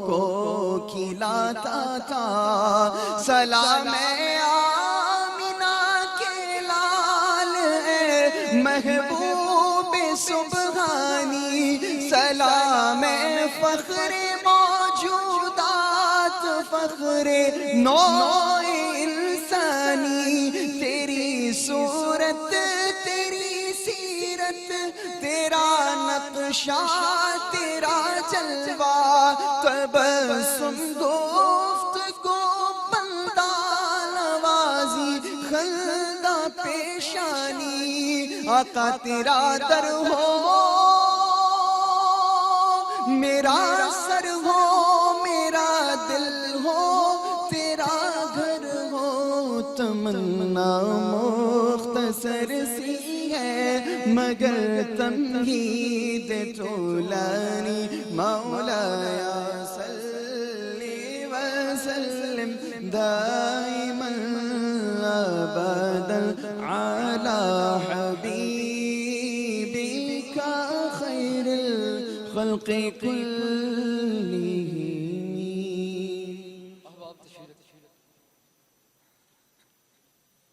کو کھلاتا تھا، سلام آمنہ کے لال اے محبوب سبحانی، سلام فخر موجودات، فخر نوع انسانی، تیری صورت تیری سیرت تیرا نقشہ تیرا جلوہ، تبسم گفتگو بندہ نوازی خندہ پیشانی، آقا تیرا در ہو میرا سر ہو، میرا دل ہو، تیرا گھر ہو، تمنا مختصر سی ہے مگر تمہید طولانی، مولایا صلی وسلم دائما ابدا علی حبیبک خیر الخلق کلهم۔